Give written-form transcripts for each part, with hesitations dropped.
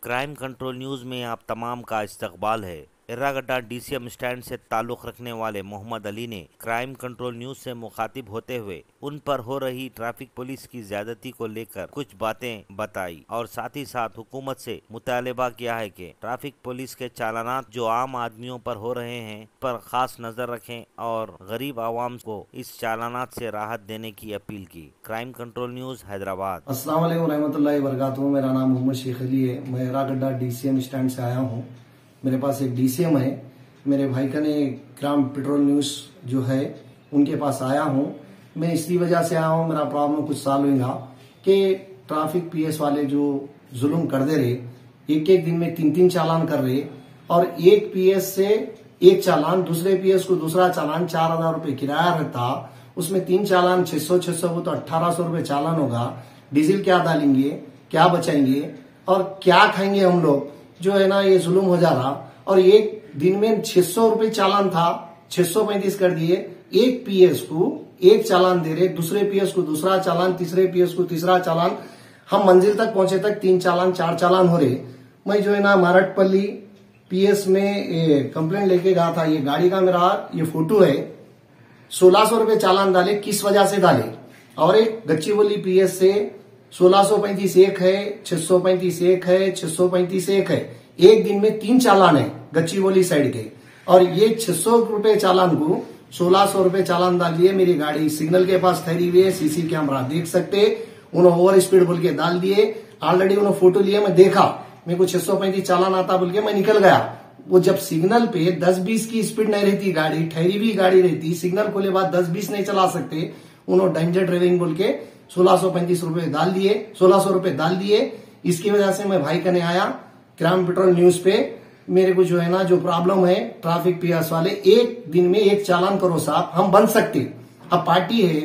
Crime control news में आप तमाम का इस्तकबाल है। एर्रागड्डा डीसीएम स्टैंड से ताल्लुक रखने वाले मोहम्मद अली ने क्राइम कंट्रोल न्यूज से मुखातिब होते हुए उन पर हो रही ट्रैफिक पुलिस की ज्यादती को लेकर कुछ बातें बताई और साथ ही साथ हुकूमत से मुतालबा किया है कि ट्रैफिक पुलिस के चालानात जो आम आदमियों पर हो रहे हैं पर खास नजर रखें और गरीब आवाम को इस चालानात से राहत देने की अपील की। Crime control news Hyderabad. अस्सलाम वालेकुम रहमतुल्लाहि व बरकातहू। मेरा नाम मोहम्मद शेख अली है। मैं एर्रागड्डा डीसीएम स्टैंड से आया हूँ। मेरे पास एक डीसीएम है। मेरे भाई का ने क्राइम पेट्रोल न्यूज जो है उनके पास आया हूँ। मैं इसी वजह से आया हूँ, मेरा प्रॉब्लम कुछ साल हुआ कि ट्रैफिक पीएस वाले जो जुल्म कर दे रहे, एक एक दिन में 3-3 चालान कर रहे और एक पीएस से एक चालान, दूसरे पीएस को दूसरा चालान, 4,000 रुपए किराया रहता, उसमें 3 चालान 600 को तो 1,800 रुपए चालान होगा। डीजल क्या डालेंगे, क्या बचाएंगे और क्या खाएंगे हम लोग, जो है ना ये जुल्म हो जा रहा। और एक दिन में 600 रुपए चालान था, 635 कर दिए। एक पीएस को एक चालान दे रहे, दूसरे पीएस को दूसरा चालान, तीसरे पीएस को तीसरा चालान। हम मंजिल तक पहुंचे तक 3 चालान 4 चालान हो रहे। मैं जो है ना मारटपल्ली पीएस में कंप्लेंट लेके गया था। ये गाड़ी का मेरा ये फोटो है। 1,600 रुपए चालान डाले, किस वजह से डाले। और एक गच्चीबोली पीएस से 1,635 एक है, 635 एक है, 635 एक है। एक दिन में 3 चालान है गच्चीबोली साइड के। और ये 600 रुपए चालान को 1,600 रुपए चालान डाल दिए। मेरी गाड़ी सिग्नल के पास ठहरी हुई है, सीसी कैमरा देख सकते। उन्होंने ओवर स्पीड बोल के डाल दिए। ऑलरेडी उन्होंने फोटो लिए, मैं देखा, मेरे को 635 चालान आता बोल के मैं निकल गया। वो जब सिग्नल पे 10-20 की स्पीड नहीं रहती, गाड़ी ठहरी हुई गाड़ी रहती, सिग्नल खोले बाद 10-20 नहीं चला सकते, उन्होंने डेंजर ड्राइविंग बोल के 1,635 रुपए डाल दिए, 1,600 रुपए डाल दिए। इसकी वजह से मैं भाई करने आया क्राइम पेट्रोल न्यूज पे। मेरे को जो है ना जो प्रॉब्लम है, ट्रैफिक पीएस वाले एक दिन में एक चालान करो साहब, हम बन सकते। अब पार्टी है,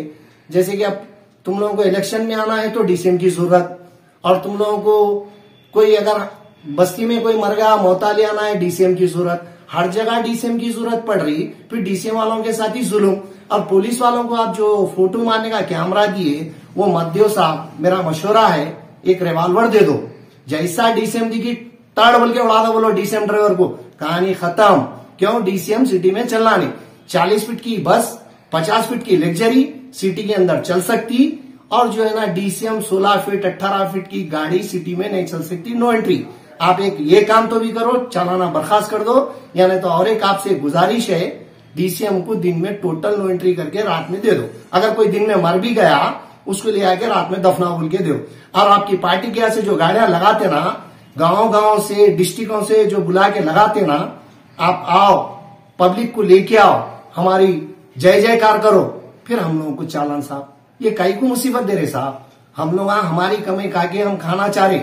जैसे कि अब तुम लोगों को इलेक्शन में आना है तो डीसीएम की जरूरत, और तुम लोगों को कोई अगर बस्ती में कोई मर गया, मोहताली आना है, डीसीएम की जरूरत। हर जगह डीसीएम की जरूरत पड़ रही, फिर डीसीएम वालों के साथ ही जुल्म। और पुलिस वालों को आप जो फोटो मारने का कैमरा दिए वो मत दो साहब। मेरा मशवरा है, एक रिवॉल्वर दे दो। जैसा डीसीएम दिखी तड़ बोल के उड़ा दो, बोलो डीसीएम ड्राइवर को, कहानी खत्म। क्यों? डीसीएम सिटी में चलना नहीं। 40 फीट की बस, 50 फीट की लग्जरी सिटी के अंदर चल सकती, और जो है ना डीसीएम 16 फीट 18 फीट की गाड़ी सिटी में नहीं चल सकती, नो एंट्री। आप एक ये काम तो भी करो, चालाना बर्खास्त कर दो, या नहीं तो और एक आपसे गुजारिश है, डीसीएम को दिन में टोटल नो एंट्री करके रात में दे दो। अगर कोई दिन में मर भी गया उसको ले आके रात में दफना बोल के दो। और आपकी पार्टी के यहाँ से जो गाड़ियां लगाते ना, गांव से, डिस्ट्रिक्टों से जो बुला के लगाते ना, आप आओ, पब्लिक को लेके आओ, हमारी जय जयकार करो, फिर हम लोगों को चालान साहब। ये कई को मुसीबत दे रहे साहब। हम लोग हमारी कमाई खा के हम खाना चाह रहे।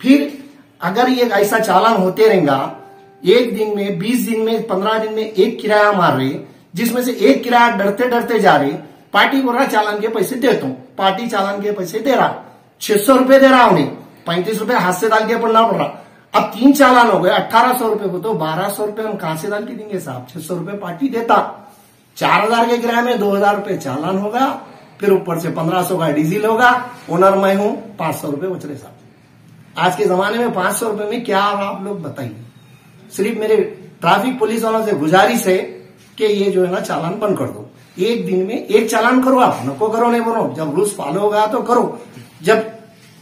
फिर अगर ये ऐसा चालान होते रहेगा, एक दिन में, 20 दिन में, 15 दिन में एक किराया मार रहे, जिसमें से एक किराया डरते डरते जा रहे। पार्टी बोल रहा चालान के पैसे देता हूं, पार्टी चालान के पैसे दे रहा, 600 रुपए दे रहा उन्हें, 35 रुपए हाथ से डाल के पड़ना पड़ रहा। अब 3 चालान हो गए, 1,800 रुपए को तो 1,200 रुपए हम कहां से डाल के देंगे साहब। 600 रुपए पार्टी देता, 4,000 के किराए में 2,000 रुपए चालान होगा, फिर ऊपर से 1,500 का डीजल होगा। ओनर मैं हूं, 500 रुपए बच रहे साहब। आज के जमाने में 500 रुपए में क्या आप लोग बताइए। सिर्फ मेरे ट्रैफिक पुलिस वालों से गुजारिश है कि ये जो है ना चालान बंद कर दो। एक दिन में एक चालान करो, आप नको करो नहीं बोलो, जब रूल्स फॉलो होगा तो करो। जब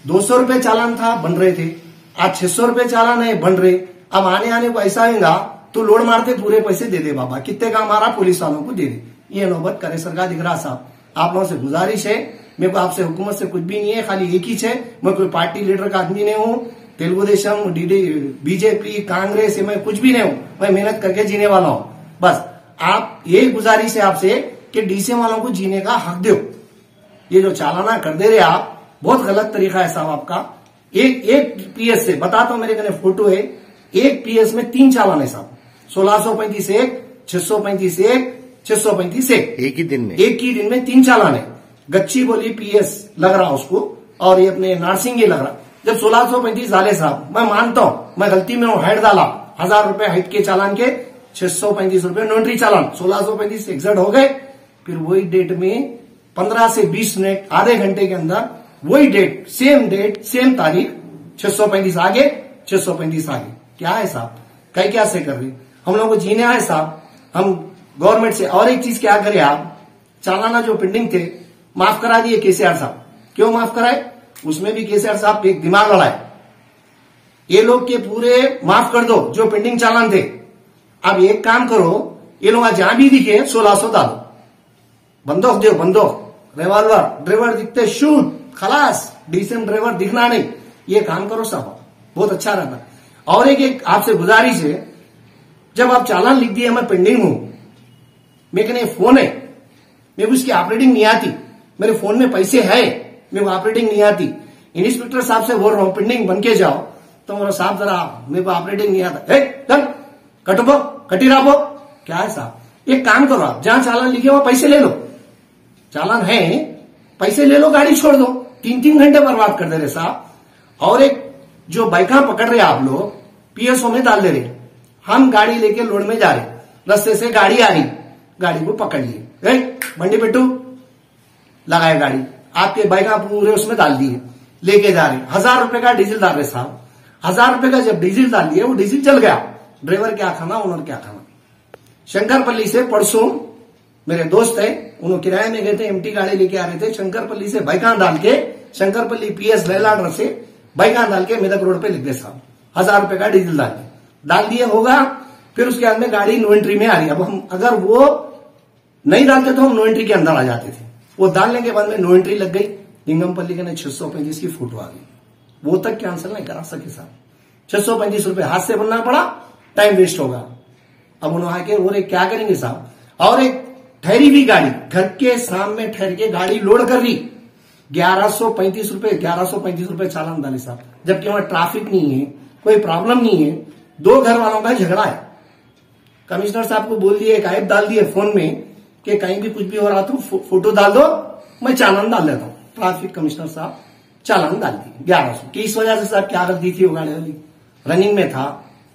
200 रुपए चालान था बन रहे थे, आज 600 रुपए चालान है बन रहे। अब आने को ऐसा होगा तो लोड मारते पूरे पैसे दे दे बाबा, कितने का हमारा पुलिस वालों को दे दे। ये नौबत करे सरकार दिख रहा साहब। आप लोगों से गुजारिश है, मेरे को आपसे हुकूमत से कुछ भी नहीं है, खाली एक ही है, मैं कोई पार्टी लीडर का आदमी नहीं हूँ। तेलुगु देशम, बीजेपी, कांग्रेस, मैं कुछ भी नहीं हूँ। मैं मेहनत करके जीने वाला हूँ। बस आप यही गुजारिश है आपसे कि डीसीएम वालों को जीने का हक दो। ये जो चालाना कर दे रहे आप, बहुत गलत तरीका है साहब आपका। एक पीएस से बताता हूं, मेरे कने फोटो है, एक पीएस में 3 चालान है साहब। 1,635 एक, 635 एक, 635 एक ही दिन में 3 चालान है। गच्चीबोली पीएस लग रहा उसको, और ये अपने नारसिंगी लग रहा। जब 1,635 डाले साहब, मैं मानता हूं मैं गलती में हाइट डाला, 1,000 रुपए हाइट के चालान के, 635 रुपए नोटरी चालान, 1,635 एग्जैक्ट हो गए। फिर वही डेट में 15 से 20 मिनट, आधे घंटे के अंदर वही डेट, सेम तारीख, 635 आगे, 635 आ गई। क्या है साहब, कई क्या से कर रही, हम लोगों को जीने आए साहब, हम गवर्नमेंट से। और एक चीज क्या करें आप, चालाना जो पेंडिंग थे माफ करा दिए केसीआर साहब। क्यों माफ कराए, उसमें भी केसीआर साहब एक दिमाग लड़ाए, ये लोग के पूरे माफ कर दो जो पेंडिंग चालान थे। अब एक काम करो, ये लोग जहां भी दिखे 1600 डालो, बंदूक दो, बंदूक, रिवॉल्वर, ड्राइवर दिखते शूट, खलास, डीसीएम ड्राइवर दिखना नहीं, ये काम करो साहब, बहुत अच्छा रहता। और एक आपसे गुजारिश है, जब आप चालान लिख दिए मैं पेंडिंग हूं, मेरे कने फोन है, मेरे को उसकी ऑपरेटिंग नहीं आती, मेरे फोन में पैसे है, मेरे को ऑपरेटिंग नहीं आती, इंस्पेक्टर साहब से बोल रहा हूं पेंडिंग बन के जाओ, तो मेरा साहब जरा मेरे को ऑपरेटिंग नहीं आता, कटबो कटी रहो। क्या है साहब, एक काम करो आप, जहां चालान लिखे वहां पैसे ले लो, चालान है पैसे ले लो, गाड़ी छोड़ दो, 3-3 घंटे बर्बाद कर दे रहे साहब। और एक जो बाइका पकड़ रहे आप लोग पीएसओ में डाल दे रहे, हम गाड़ी लेके लोड में जा रहे, रास्ते से गाड़ी आ रही, गाड़ी को पकड़ लिए, बंडी पिट्टू लगाए गाड़ी, आपके बाइका पूरे उसमें डाल दिए, लेके जा रहे, 1000 रुपए का डीजल डाल रहे साहब, 1000 रुपए का जब डीजल डाल दिया वो डीजल चल गया, ड्राइवर क्या खाना, ओनर क्या खाना। शंकरपल्ली से परसों मेरे दोस्त है, उन्होंने किराए में गए थे, एमटी गाड़ी लेके आ रहे थे, शंकरपल्ली से बाइकान डाल के, शंकरपल्ली पीएस लैलाडर से बाइकान डाल के मेदक रोड पे लिख दे साहब, 1000 रुपए का डीजल डाल दिए होगा। फिर उसके बाद में गाड़ी नो एंट्री में आ रही। अब हम अगर वो नहीं डालते तो हम नो एंट्री के अंदर आ जाते थे, वो डालने के बाद में नो एंट्री लग गई, लिंगमपल्ली के 635 की फोटो आ गई, वो तक कैंसिल नहीं करा सके साहब, 635 रुपए हाथ से बनना पड़ा, टाइम वेस्ट होगा। अब उन्होंने आके और एक क्या करेंगे साहब, और एक ठहरी हुई गाड़ी घर के सामने ठहर के गाड़ी लोड कर रही, 1135 रुपए चालान डाले साहब, जबकि वहां ट्रैफिक नहीं है, कोई प्रॉब्लम नहीं है, 2 घर वालों का झगड़ा है। कमिश्नर साहब को बोल दिए, एक ऐप डाल दिए फोन में कि कहीं भी कुछ भी हो रहा तो फोटो डाल दो, मैं चालान डाल देता हूं। ट्रैफिक कमिश्नर साहब चालान डाल दिए 1100 की। इस वजह से साहब क्या गलती थी, वो गाड़ी वाली रनिंग में था,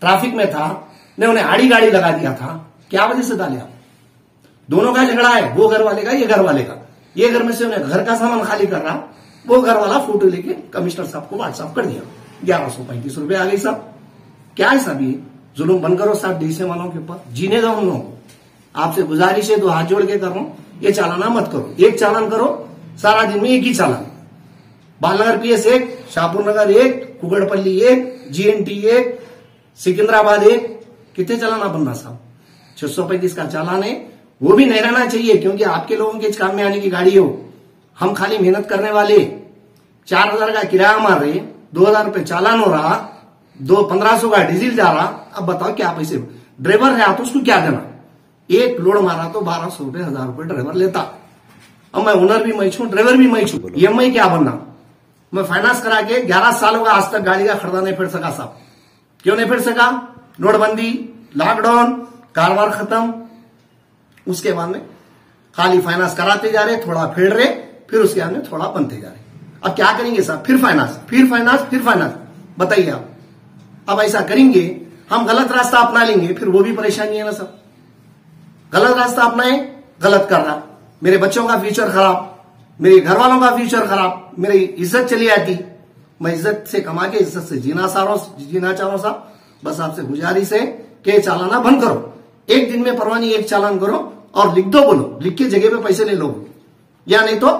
ट्रैफिक में था, ने उन्हें आड़ी गाड़ी लगा दिया था, क्या वजह से डाले आप। दोनों का झगड़ा है, वो घर वाले का, ये घर वाले का, ये घर में से उन्हें घर का सामान खाली कर रहा, वो घर वाला फोटो लेके कमिश्नर साहब को व्हाट्सएप कर दिया, 1135 रुपए आ गई साहब। क्या है साहब, ये जुल्म बंद करो साहब डीसीएम वालों के ऊपर, जीने दो हम लोग। आपसे गुजारिश है, 2 हाथ जोड़ के कर रहा हूं, ये चालाना मत करो, एक चालान करो सारा दिन में, एक ही चालान, बालनगर पीएस 1, शाहपुर नगर 1, कुगड़पल्ली 1, जीएनटी 1, सिकंदराबाद 1, कितने चालाना बनना साहब, 635 का चालान है, वो भी नहीं रहना चाहिए, क्योंकि आपके लोगों के काम में आने की गाड़ी हो, हम खाली मेहनत करने वाले, 4000 का किराया मार रहे, 2000 रुपए चालान हो रहा, 1500 का डीजल जा रहा। अब बताओ क्या पैसे, ड्राइवर है तो उसको क्या देना, एक लोड मारा तो 1200 रुपए 1000 रुपए ड्राइवर लेता। अब मैं ओनर भी मैं छू, ड्राइवर भी मैं छू, ईएमआई क्या बनना, मैं फाइनेंस करा के 11 साल होगा आज तक गाड़ी का खरीदा नहीं फिर सका साहब। क्यों नहीं फिर सका, नोटबंदी, लॉकडाउन, कारोबार खत्म, उसके बाद में खाली फाइनेंस कराते जा रहे, थोड़ा फेड़ रहे, फिर उसके बाद में थोड़ा बनते जा रहे। अब क्या करेंगे साहब, फिर फाइनेंस, बताइए आप। अब ऐसा करेंगे, हम गलत रास्ता अपना लेंगे, फिर वो भी परेशानी है ना साहब। गलत रास्ता अपनाए, गलत कर रहा, मेरे बच्चों का फ्यूचर खराब, मेरे घर वालों का फ्यूचर खराब, मेरी इज्जत चली आती, मैं इज्जत से कमा के इज्जत से जीना चाह रहा हूं साहब। बस आपसे गुजारिश है कि चालाना बंद करो, एक दिन में परवानी एक चालान करो और लिख दो, बोलो लिख के जगह पे पैसे ले लो, या नहीं तो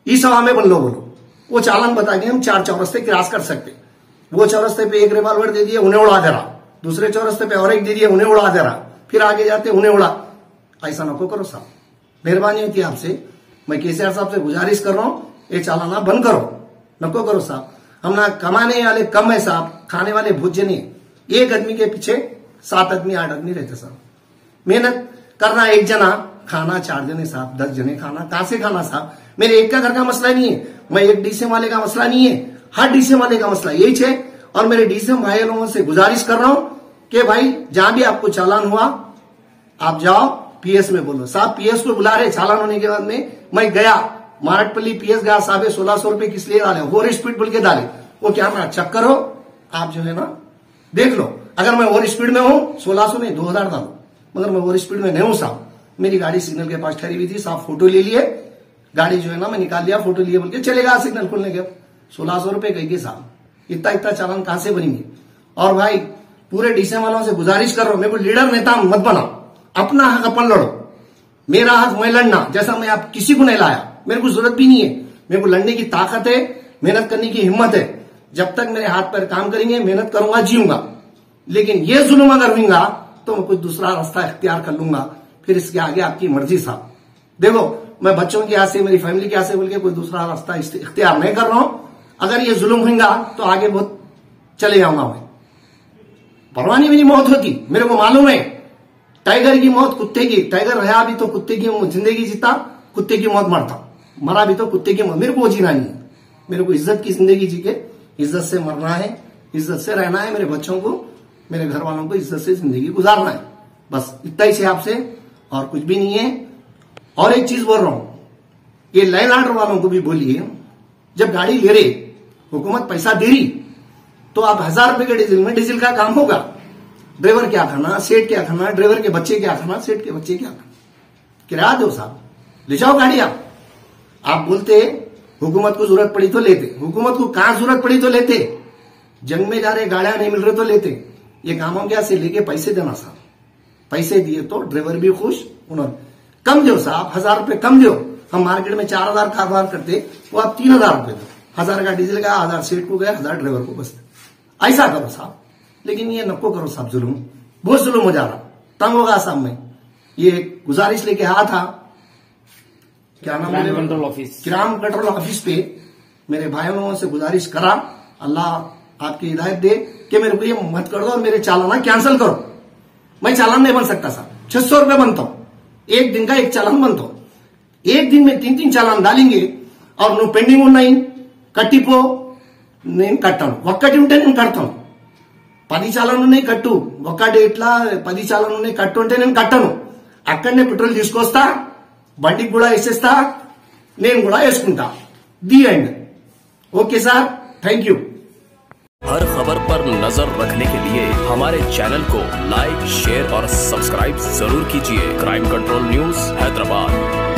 इस हवा में बन लो, बोलो वो चालान बता के हम 4 चौरस्ते क्रॉस कर सकते। वो चौरस्ते पे एक रिवॉल्वर दे दिए, उन्हें उड़ा दे रहा, दूसरे चौरस्ते पे और एक दे दिए, उन्हें उड़ा दे रहा, फिर आगे जाते उन्हें उड़ा। ऐसा नको करो साहब, मेहरबानी होती है आपसे, मैं केसीआर साहब से गुजारिश कर रहा हूं, ये चालाना बंद करो, नको करो साहब। हम ना कमाने वाले कम है साहब, खाने वाले बहुत जने, एक आदमी के पीछे 7 आदमी 8 आदमी रहते साहब। मेहनत करना एक जना, खाना 4 जने साहब, 10 जने खाना, कहां से खाना साहब। मेरे एक का घर का मसला नहीं है, मैं एक डीसीएम वाले का मसला नहीं है, हर डीसीएम वाले का मसला यही है। और मेरे डीसीएम भाई लोगों से गुजारिश कर रहा हूं कि भाई जहां भी आपको चालान हुआ आप जाओ पीएस में बोलो साहब, पीएस को बुला रहे चालान होने के बाद में। मैं गया मारटपल्ली पीएस गया, साहब 1600 रुपए किस लिए डाले, ओवर स्पीड बोल के डाले, वो क्या मैं चेक करो आप जो है ना देख लो, अगर मैं ओवर स्पीड में हूं 1600 नहीं 2000 डालो, मगर मैं ओवर स्पीड में नहीं हूं साहब। मेरी गाड़ी सिग्नल के पास ठहरी हुई थी साहब, फोटो ले लिए, गाड़ी जो है ना मैं निकाल लिया, फोटो लिए बोल के चलेगा सिग्नल खुलने के, 1600 रुपए कहेंगे साहब, इतना चालान कहां से बनेंगे। और भाई पूरे डीसीएम वालों से गुजारिश कर रहा हूं, मेरे को लीडर नेता मत बनाओ, अपना हक अपन लड़ो। मेरा हक मैं लड़ना, जैसा मैं आप किसी को नहीं लाया, मेरे को जरूरत भी नहीं है। मेरे को लड़ने की ताकत है, मेहनत करने की हिम्मत है। जब तक मेरे हाथ पैर काम करेंगे, मेहनत करूंगा, जीऊंगा। लेकिन ये जुल्म अगर होगा तो मैं कोई दूसरा रास्ता इख्तियार कर लूंगा, फिर इसके आगे आपकी मर्जी साहब। देखो, मैं बच्चों की आस से, मेरी फैमिली की आस से बोल के कोई दूसरा रास्ता इख्तियार नहीं कर रहा हूं। अगर ये जुल्म होगा तो आगे बहुत चले जाऊंगा मैं। परवाह नहीं मेरी मौत होती, मेरे को मालूम है। टाइगर की मौत कुत्ते की, टाइगर रहा भी तो कुत्ते की जिंदगी जीता, कुत्ते की मौत मरता, मरा भी तो कुत्ते की मौत। मेरे को जीना नहीं है, मेरे को इज्जत की जिंदगी जी के इज्जत से मरना है, इज्जत से रहना है। मेरे बच्चों को, मेरे घर वालों को इज्जत से जिंदगी गुजारना है। बस इतना ही से आपसे, और कुछ भी नहीं है। और एक चीज बोल रहा हूं, ये लैंड ऑर्डर वालों को भी बोलिए, जब गाड़ी ले रहे, हुकूमत पैसा दे रही, तो आप 1000 रुपए के डीजल में डीजल का काम होगा। ड्राइवर क्या खाना, सेठ क्या खाना, ड्राइवर के बच्चे क्या खाना, सेठ के बच्चे क्या खाना, किराया दो साहब, ले जाओ गाड़ी। आप बोलते हुकूमत को जरूरत पड़ी तो लेते, हुकूमत को कहां जरूरत पड़ी तो लेते, जंग में जा रहे, गाड़ियां नहीं मिल रहे तो लेते। ये कामों क्या से लेके पैसे देना साहब, पैसे दिए तो ड्राइवर भी खुश, उन्होंने कम दो साहब, 1000 रुपए कम दो। हम मार्केट में 4000 कारोबार करते, वो आप 3000 रुपए दो। 1000 का डीजल गया, 1000 सेठ को गया, 1000 ड्राइवर को बचते। ऐसा करो साहब, लेकिन ये नको करो साहब, जुल्म, बहुत जुल्म हो जा रहा, तंग होगा साहब। मैं ये गुजारिश लेके आया था, क्या नाम, crime control office, crime control office पे मेरे भाइयों से गुजारिश करा, अल्लाह आपकी हिदायत दे कि मेरे को ये मत कर दो और मेरे चालान कैंसिल करो। मैं चालान नहीं बन सकता साहब, 600 रुपए बनता हूं, एक दिन का एक चालान बनता हूं। एक दिन में 3 चालान डालेंगे और नु पेंडिंग नहीं कट्टिपो నేను కట్టాను, ఒక్కటి ఉంటే నేను కడతాను। 10 చాలాను ఉన్నాయి కట్టు, ఒక్కటి ఇట్లా 10 చాలాను ఉన్నాయి కట్టు అంటే నేను కట్టను। అక్కడనే పెట్రోల్ తీసుకొస్తా, బండికి కూడా వేసేస్తా, నేను కూడా వేసుకుంటా। The end. Okay sir, thank you. हर खबर पर नजर रखने के लिए हमारे चैनल को लाइक, शेयर और सब्सक्राइब जरूर कीजिए। Crime control news Hyderabad.